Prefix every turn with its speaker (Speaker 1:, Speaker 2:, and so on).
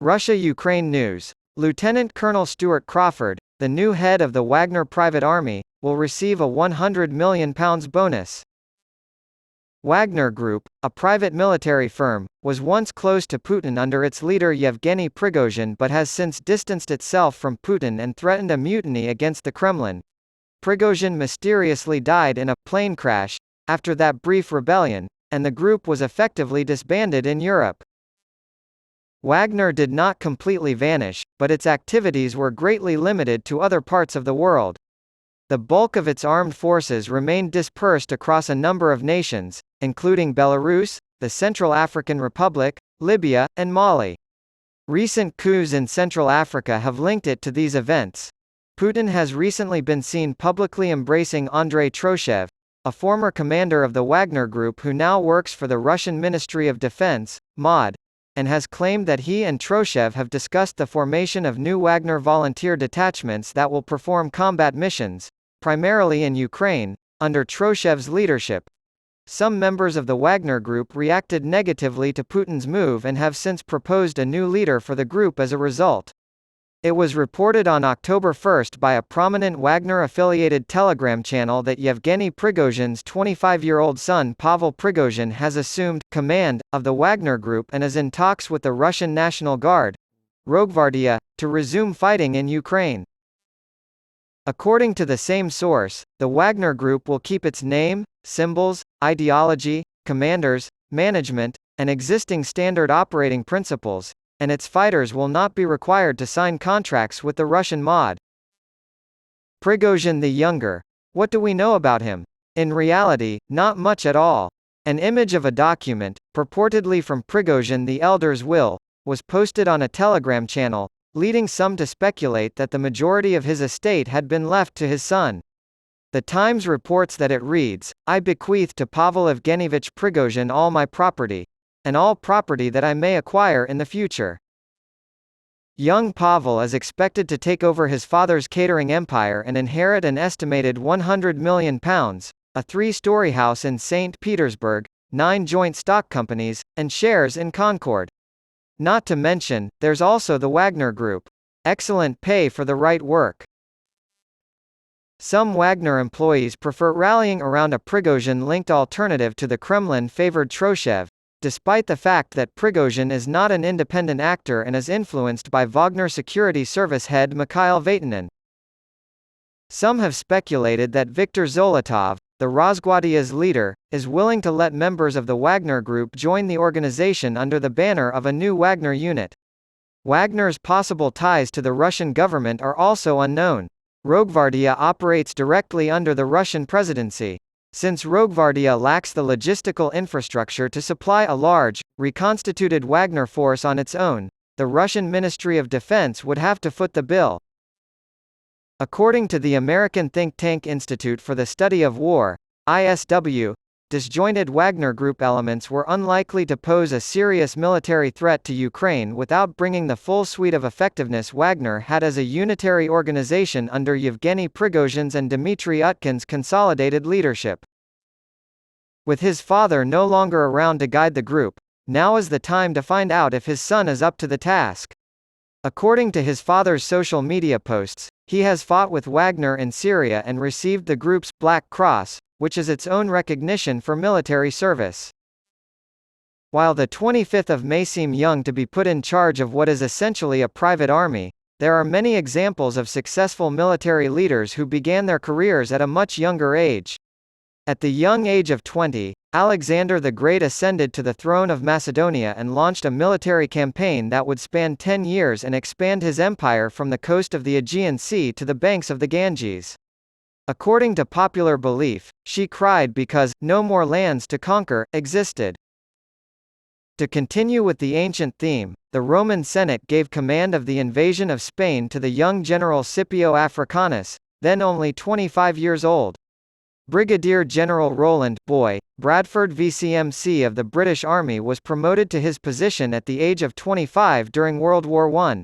Speaker 1: Russia-Ukraine news. Lieutenant Colonel Stuart Crawford, the new head of the Wagner private army, will receive a £100 million bonus. Wagner Group, a private military firm, was once close to Putin under its leader Yevgeny Prigozhin but has since distanced itself from Putin and threatened a mutiny against the Kremlin. Prigozhin mysteriously died in a plane crash after that brief rebellion, and the group was effectively disbanded in Europe. Wagner did not completely vanish, but its activities were greatly limited to other parts of the world. The bulk of its armed forces remained dispersed across a number of nations, including Belarus, the Central African Republic, Libya, and Mali. Recent coups in Central Africa have linked it to these events. Putin has recently been seen publicly embracing Andrei Troshev, a former commander of the Wagner Group who now works for the Russian Ministry of Defense, MOD, and has claimed that he and Troshev have discussed the formation of new Wagner volunteer detachments that will perform combat missions, primarily in Ukraine, under Troshev's leadership. Some members of the Wagner Group reacted negatively to Putin's move and have since proposed a new leader for the group as a result. It was reported on October 1 by a prominent Wagner-affiliated Telegram channel that Yevgeny Prigozhin's 25-year-old son Pavel Prigozhin has assumed command of the Wagner Group and is in talks with the Russian National Guard, Rosgvardia, to resume fighting in Ukraine. According to the same source, the Wagner Group will keep its name, symbols, ideology, commanders, management, and existing standard operating principles, and its fighters will not be required to sign contracts with the Russian MOD. Prigozhin the Younger. What do we know about him? In reality, not much at all. An image of a document, purportedly from Prigozhin the Elder's will, was posted on a Telegram channel, leading some to speculate that the majority of his estate had been left to his son. The Times reports that it reads, "I bequeath to Pavel Evgenyevich Prigozhin all my property, and all property that I may acquire in the future." Young Pavel is expected to take over his father's catering empire and inherit an estimated £100 million, a 3-story house in St. Petersburg, 9 joint stock companies, and shares in Concord. Not to mention, there's also the Wagner Group. Excellent pay for the right work. Some Wagner employees prefer rallying around a Prigozhin-linked alternative to the Kremlin-favored Troshev, despite the fact that Prigozhin is not an independent actor and is influenced by Wagner security service head Mikhail Vatanin. Some have speculated that Viktor Zolotov, the Rosgvardia's leader, is willing to let members of the Wagner Group join the organization under the banner of a new Wagner unit. Wagner's possible ties to the Russian government are also unknown. Rosgvardia operates directly under the Russian presidency. Since Rosgvardia lacks the logistical infrastructure to supply a large, reconstituted Wagner force on its own, the Russian Ministry of Defense would have to foot the bill. According to the American think tank Institute for the Study of War, ISW, disjointed Wagner Group elements were unlikely to pose a serious military threat to Ukraine without bringing the full suite of effectiveness Wagner had as a unitary organization under Yevgeny Prigozhin's and Dmitry Utkin's consolidated leadership. With his father no longer around to guide the group, now is the time to find out if his son is up to the task. According to his father's social media posts, he has fought with Wagner in Syria and received the group's Black Cross, which is its own recognition for military service. While the 25th of May seem young to be put in charge of what is essentially a private army, there are many examples of successful military leaders who began their careers at a much younger age. At the young age of 20, Alexander the Great ascended to the throne of Macedonia and launched a military campaign that would span 10 years and expand his empire from the coast of the Aegean Sea to the banks of the Ganges. According to popular belief, she cried because no more lands to conquer existed. To continue with the ancient theme, the Roman Senate gave command of the invasion of Spain to the young general Scipio Africanus, then only 25 years old. Brigadier General Roland Boy Bradford VCMC of the British Army was promoted to his position at the age of 25 during World War I.